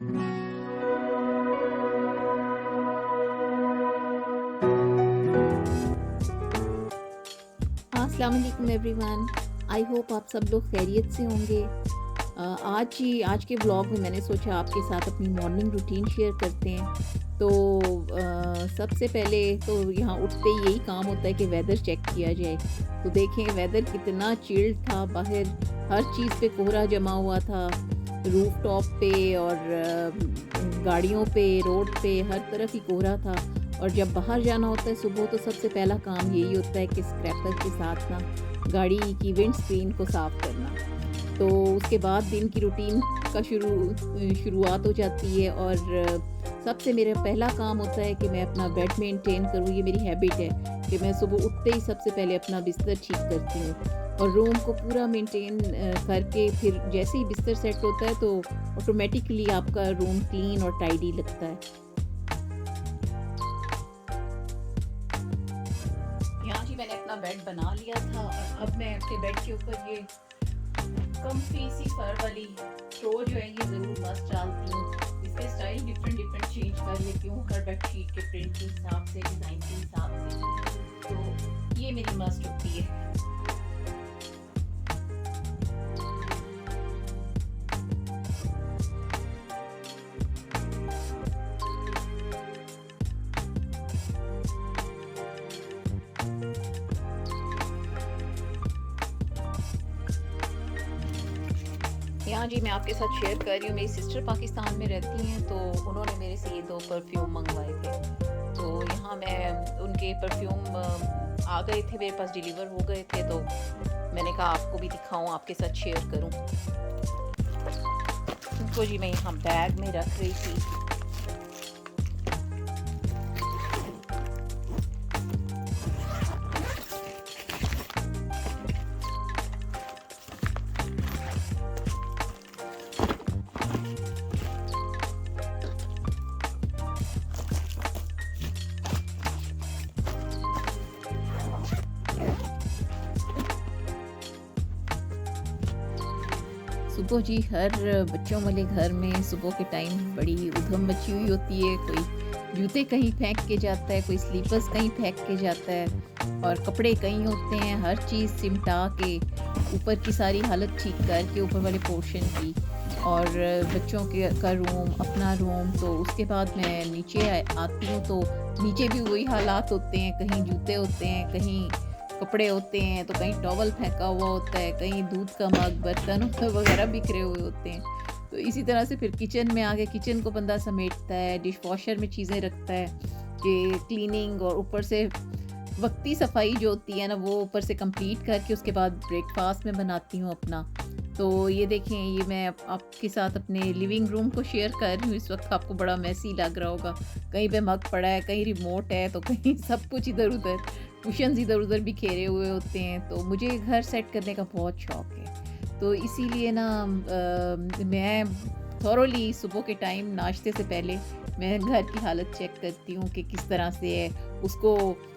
अस्सलाम वालेकुम everyone. I hope आप सब लोग खैरियत से होंगे। आज के व्लॉग में मैंने सोचा आपके साथ अपनी मॉर्निंग रूटीन शेयर करते हैं। तो सबसे पहले तो यहाँ उठते ही यही काम होता है कि वेदर चेक किया जाए। तो देखें वेदर कितना चिल्ड था, बाहर हर चीज़ पे कोहरा जमा हुआ था, रूफ टॉप पे और गाड़ियों पे, रोड पे, हर तरफ ही कोहरा था। और जब बाहर जाना होता है सुबह तो सबसे पहला काम यही होता है कि स्क्रैपर के साथ ना गाड़ी की विंड स्क्रीन को साफ़ करना। तो उसके बाद दिन की रूटीन का शुरुआत हो जाती है और सबसे मेरा पहला काम होता है कि मैं अपना बेड मेंटेन करूँ। ये मेरी हैबिट है कि मैं सुबह उठते ही सबसे पहले अपना बिस्तर ठीक करती हूँ और रूम को पूरा मेंटेन करके फिर जैसे ही बिस्तर सेट होता है तो ऑटोमेटिकली आपका रूम क्लीन और टाइडी लगता है। यहाँ जी मैंने अपना बेड बना लिया था और अब मैं अपने बेड के ऊपर ये कम्फी सी फर वाली थ्रो जो है ये ज़रूर मस्त डालती हूँ। इसके स्टाइल डिफरेंट चेंज कर लेती हूँ हर बेडशीट के प्रिंट के हिसाब से, डिज़ाइन के हिसाब से। तो ये मेरी मस्त होती है। यहाँ जी मैं आपके साथ शेयर कर रही हूँ, मेरी सिस्टर पाकिस्तान में रहती हैं तो उन्होंने मेरे से ये 2 परफ्यूम मंगवाए थे। तो यहाँ मैं उनके परफ्यूम आ गए थे मेरे पास, डिलीवर हो गए थे, तो मैंने कहा आपको भी दिखाऊँ, आपके साथ शेयर करूँ। उनको जी मैं यहाँ बैग में रख रही थी। सुबह जी हर बच्चों वाले घर में सुबह के टाइम बड़ी उधम मची हुई होती है। कोई जूते कहीं फेंक के जाता है, कोई स्लीपर्स कहीं फेंक के जाता है और कपड़े कहीं होते हैं। हर चीज़ सिमटा के ऊपर की सारी हालत ठीक करके ऊपर वाले पोर्शन की और बच्चों के का रूम, अपना रूम। तो उसके बाद मैं नीचे आती हूँ तो नीचे भी वही हालात होते हैं। कहीं जूते होते हैं, कहीं कपड़े होते हैं, तो कहीं टॉवल फेंका हुआ होता है, कहीं दूध का मग, बर्तन वगैरह बिखरे हुए होते हैं। तो इसी तरह से फिर किचन में आके किचन को बंदा समेटता है, डिश वॉशर में चीज़ें रखता है कि क्लीनिंग, और ऊपर से वक्ती सफाई जो होती है ना वो ऊपर से कंप्लीट करके उसके बाद ब्रेकफास्ट में बनाती हूँ अपना। तो ये देखें, ये मैं आपके साथ अपने लिविंग रूम को शेयर कर रही हूँ। इस वक्त आपको बड़ा मैसी लग रहा होगा, कहीं पे मग पड़ा है, कहीं रिमोट है, तो कहीं सब कुछ इधर उधर, कुशन्स इधर उधर बिखेरे हुए होते हैं। तो मुझे घर सेट करने का बहुत शौक़ है, तो इसीलिए ना मैं थॉरोली सुबह के टाइम नाश्ते से पहले मैं घर की हालत चेक करती हूँ कि किस तरह से है, उसको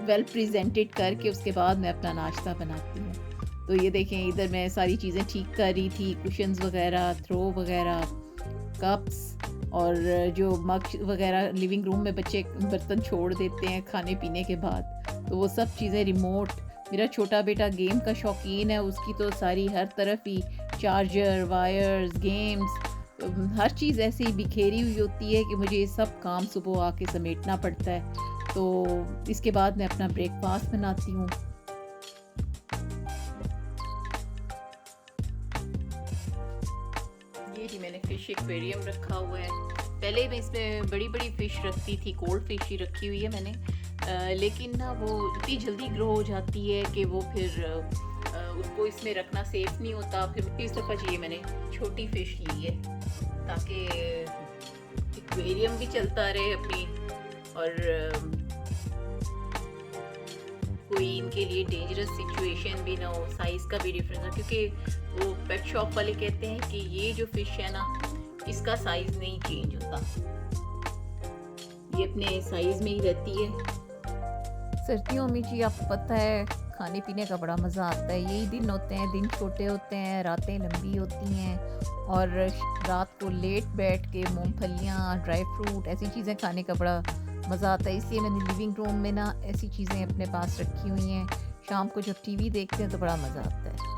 वेल प्रेजेंटेड करके उसके बाद मैं अपना नाश्ता बनाती हूँ। तो ये देखें, इधर मैं सारी चीज़ें ठीक कर रही थी, कुशन्स वगैरह, थ्रो वगैरह, कप्स और जो मग वगैरह लिविंग रूम में बच्चे बर्तन छोड़ देते हैं खाने पीने के बाद, तो वो सब चीज़ें, रिमोट, मेरा छोटा बेटा गेम का शौकीन है, उसकी तो सारी हर तरफ ही चार्जर, वायर्स, गेम्स, हर चीज़ ऐसे ही बिखेरी हुई होती है कि मुझे ये सब काम सुबह आके समेटना पड़ता है। तो इसके बाद मैं अपना ब्रेकफास्ट बनाती हूँ। ये जी मैंने फ़िश एक्वेरियम रखा हुआ है। पहले मैं इसमें बड़ी बड़ी फ़िश रखती थी, गोल्ड फिश ही रखी हुई है मैंने, लेकिन ना वो इतनी जल्दी ग्रो हो जाती है कि वो फिर उसको इसमें रखना सेफ नहीं होता। फिर इस दफ़ा चाहिए मैंने छोटी फ़िश ली है ताकि एक्वेरियम भी चलता रहे अपनी और कोई इनके लिए डेंजरस सिचुएशन भी ना हो, साइज़ का भी डिफरेंस है, क्योंकि वो पेट शॉप वाले कहते हैं कि ये जो फ़िश है ना इसका साइज़ नहीं चेंज होता, ये अपने साइज़ में ही रहती है। सर्दियों में जी आपको पता है खाने-पीने का बड़ा मज़ा आता है। यही दिन होते हैं, दिन छोटे होते हैं, रातें लंबी होती हैं और रात को लेट बैठ के मूँगफलियाँ, ड्राई फ्रूट ऐसी चीज़ें खाने का बड़ा मज़ा आता है। इसलिए मैंने लिविंग रूम में ना ऐसी चीज़ें अपने पास रखी हुई हैं। शाम को जब टीवी देखते हैं तो बड़ा मज़ा आता है।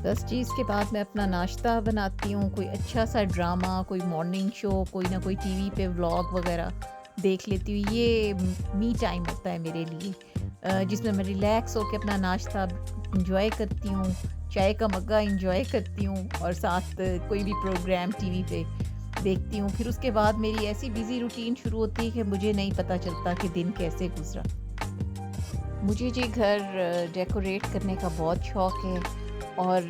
10 चीज़ के बाद मैं अपना नाश्ता बनाती हूँ, कोई अच्छा सा ड्रामा, कोई मॉर्निंग शो, कोई ना कोई टीवी पे व्लॉग वगैरह देख लेती हूँ। ये मी टाइम होता है मेरे लिए, जिसमें मैं रिलैक्स होके अपना नाश्ता एंजॉय करती हूँ, चाय का मग्गा एंजॉय करती हूँ और साथ कोई भी प्रोग्राम टीवी पे देखती हूँ। फिर उसके बाद मेरी ऐसी बिज़ी रूटीन शुरू होती है कि मुझे नहीं पता चलता कि दिन कैसे गुज़रा। मुझे जी घर डेकोरेट करने का बहुत शौक़ है और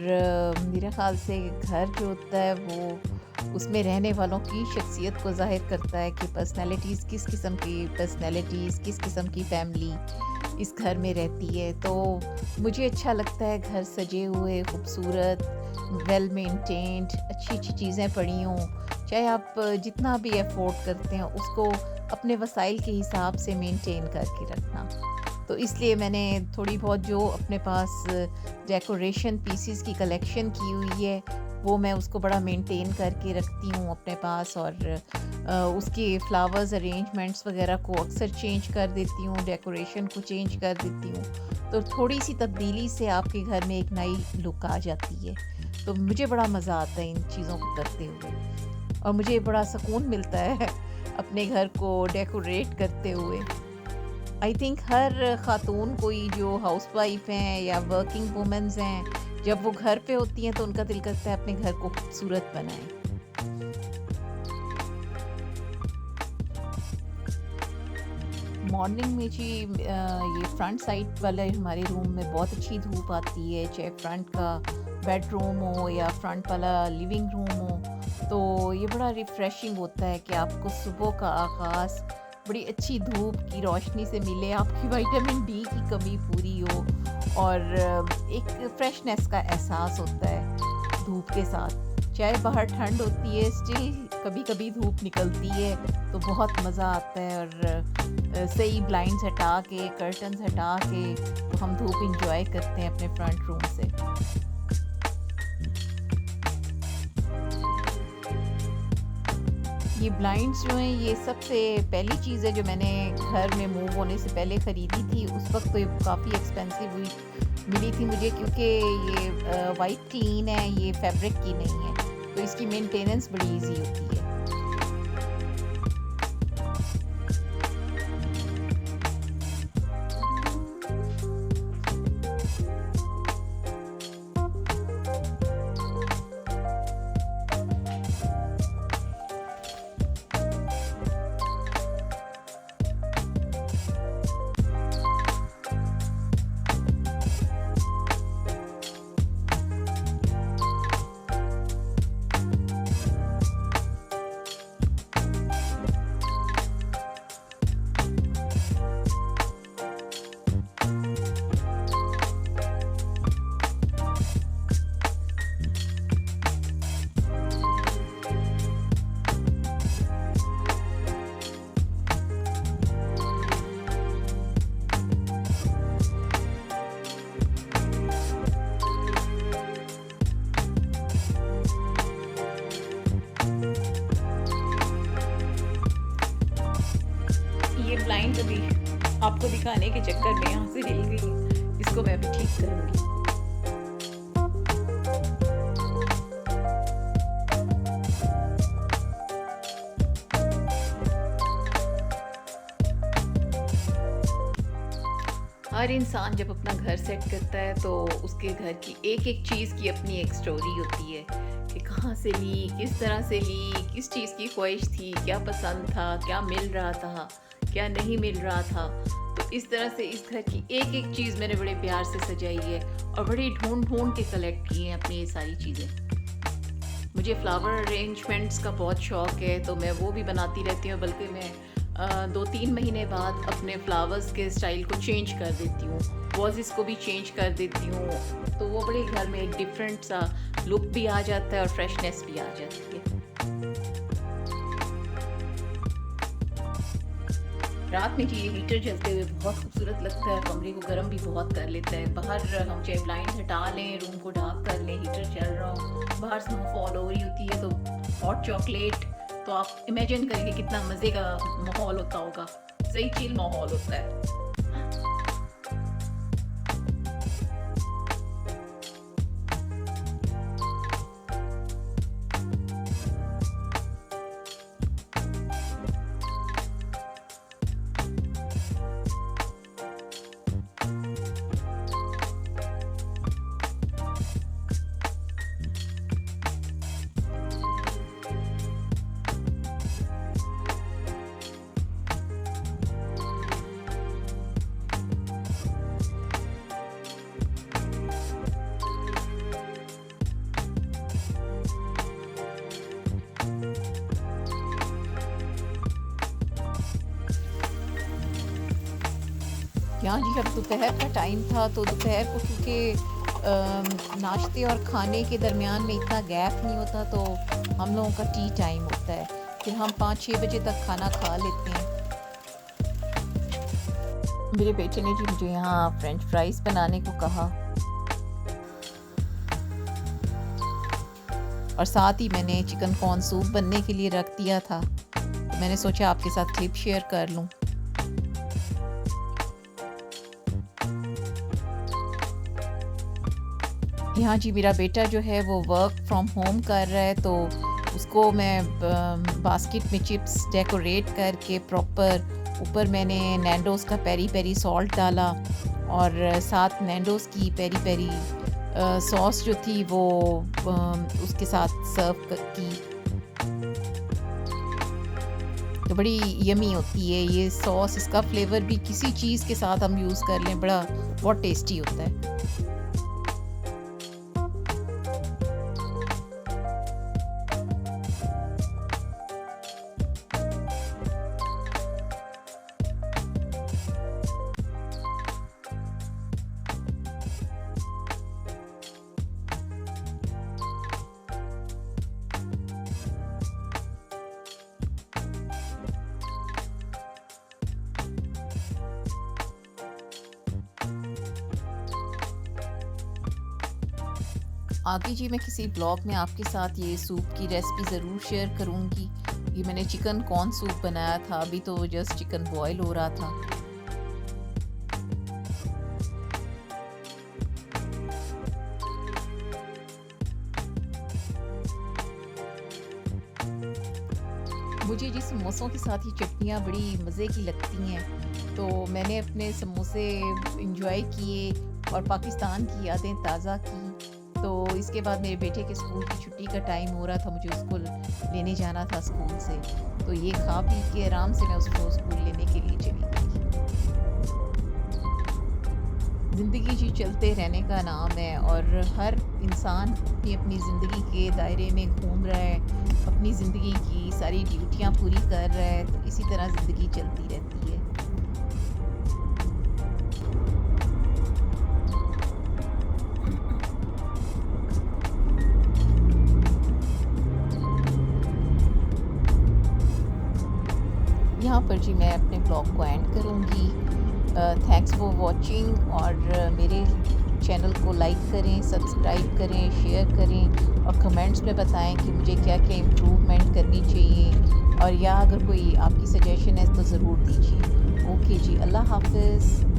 मेरे ख़्याल से घर जो होता है वो उसमें रहने वालों की शख्सियत को ज़ाहिर करता है कि पर्सनैलिटीज़ किस किस्म की पर्सनैलिटीज़, किस किस्म की फ़ैमिली इस घर में रहती है। तो मुझे अच्छा लगता है घर सजे हुए, खूबसूरत, वेल मेंटेन्ड, अच्छी-अच्छी चीज़ें पड़ी हों। चाहे आप जितना भी अफ़ोर्ड करते हैं उसको अपने वसाइल के हिसाब से मेंटेन करके रखना। तो इसलिए मैंने थोड़ी बहुत जो अपने पास डेकोरेशन पीसेस की कलेक्शन की हुई है वो मैं उसको बड़ा मेंटेन करके रखती हूँ अपने पास और उसके फ्लावर्स अरेंजमेंट्स वगैरह को अक्सर चेंज कर देती हूँ, डेकोरेशन को चेंज कर देती हूँ। तो थोड़ी सी तब्दीली से आपके घर में एक नई लुक आ जाती है। तो मुझे बड़ा मज़ा आता है इन चीज़ों को करते हुए और मुझे बड़ा सुकून मिलता है अपने घर को डेकोरेट करते हुए। आई थिंक हर ख़ातून कोई जो हाउसवाइफ हैं या वर्किंग वुमेन्स हैं, जब वो घर पे होती हैं तो उनका दिल करता है अपने घर को खूबसूरत बनाएं। मॉर्निंग में जी ये फ्रंट साइड वाले हमारे रूम में बहुत अच्छी धूप आती है, चाहे फ्रंट का बेडरूम हो या फ्रंट वाला लिविंग रूम हो। तो ये बड़ा रिफ़्रेशिंग होता है कि आपको सुबह का आगाज़ बड़ी अच्छी धूप की रोशनी से मिले, आपकी विटामिन डी की कमी पूरी हो और एक फ्रेशनेस का एहसास होता है धूप के साथ। चाहे बाहर ठंड होती है, स्टिल कभी-कभी धूप निकलती है तो बहुत मज़ा आता है और सही ब्लाइंड्स हटा के, कर्टन्स हटा के तो हम धूप एंजॉय करते हैं अपने फ्रंट रूम से। ये ब्लाइंड्स जो हैं ये सबसे पहली चीज़ है जो मैंने घर में मूव होने से पहले ख़रीदी थी। उस वक्त तो ये काफ़ी एक्सपेंसिव हुई मिली थी मुझे क्योंकि ये वाइट क्लीन है, ये फैब्रिक की नहीं है, तो इसकी मेंटेनेंस बड़ी इजी होती है। ब्लाइंड अभी आपको दिखाने के चक्कर में यहाँ से हिल गई, इसको मैं अभी ठीक करूँगी। इंसान जब अपना घर सेट करता है तो उसके घर की एक-एक चीज़ की अपनी एक स्टोरी होती है कि कहाँ से ली, किस तरह से ली, किस चीज़ की ख्वाहिश थी, क्या पसंद था, क्या मिल रहा था, क्या नहीं मिल रहा था। तो इस तरह से इस घर की एक-एक चीज़ मैंने बड़े प्यार से सजाई है और बड़ी ढूँढ-ढूँढ के कलेक्ट की हैं अपनी ये सारी चीज़ें। मुझे फ्लावर अरेंजमेंट्स का बहुत शौक़ है, तो मैं वो भी बनाती रहती हूँ, बल्कि मैं 2-3 महीने बाद अपने फ्लावर्स के स्टाइल को चेंज कर देती हूँ, वाजेस को भी चेंज कर देती हूँ, तो वो बड़े घर में एक डिफरेंट सा लुक भी आ जाता है और फ्रेशनेस भी आ जाती है। रात में जी हीटर जलते हुए बहुत खूबसूरत लगता है, कमरे को गर्म भी बहुत कर लेता है। बाहर हम चाहे ब्लाइंड हटा लें, रूम को डार्क कर लें, हीटर चल रहा हो, बाहर स्नोफॉल हो रही होती है तो हॉट चॉकलेट, तो आप इमेजिन करेंगे कितना मज़े का माहौल होता होगा, सही चिल माहौल होता है। यहाँ जी जब दोपहर का टाइम था तो दोपहर को क्योंकि नाश्ते और खाने के दरमियान में इतना गैप नहीं होता, तो हम लोगों का टी टाइम होता है, फिर हम 5-6 बजे तक खाना खा लेते हैं। मेरे बेटे ने जी मुझे यहाँ फ्रेंच फ्राइज़ बनाने को कहा और साथ ही मैंने चिकन कॉर्न सूप बनने के लिए रख दिया था, तो मैंने सोचा आपके साथ क्लिप शेयर कर लूँ। यहाँ जी मेरा बेटा जो है वो वर्क फ्रॉम होम कर रहा है, तो उसको मैं बास्केट में चिप्स डेकोरेट करके प्रॉपर ऊपर मैंने नैंडोज़ का पेरी पेरी सॉल्ट डाला और साथ नैंडोज़ की पेरी पेरी सॉस जो थी वो उसके साथ सर्व की, तो बड़ी यमी होती है ये सॉस। इसका फ्लेवर भी किसी चीज़ के साथ हम यूज़ कर लें बड़ा बहुत टेस्टी होता है। आगे जी मैं किसी ब्लॉग में आपके साथ ये सूप की रेसिपी ज़रूर शेयर करूँगी। ये मैंने चिकन कॉर्न सूप बनाया था, अभी तो जस्ट चिकन बॉयल हो रहा था। मुझे जी समोसों के साथ ये चटनियाँ बड़ी मज़े की लगती हैं, तो मैंने अपने समोसे इंजॉय किए और पाकिस्तान की यादें ताज़ा की। तो इसके बाद मेरे बेटे के स्कूल की छुट्टी का टाइम हो रहा था, मुझे उसको लेने जाना था स्कूल से, तो ये खा पी के आराम से मैं उसको स्कूल लेने के लिए चली गई। ज़िंदगी जी चलते रहने का नाम है और हर इंसान अपनी अपनी ज़िंदगी के दायरे में घूम रहा है, अपनी ज़िंदगी की सारी ड्यूटियाँ पूरी कर रहा है, तो इसी तरह ज़िंदगी चलती रहती है। यहाँ पर जी मैं अपने ब्लॉग को एंड करूँगी। थैंक्स फॉर वॉचिंग और मेरे चैनल को लाइक करें, सब्सक्राइब करें, शेयर करें और कमेंट्स में बताएं कि मुझे क्या क्या इम्प्रूवमेंट करनी चाहिए और या अगर कोई आपकी सजेशन है तो ज़रूर दीजिए। ओके जी, अल्लाह हाफ़िज़।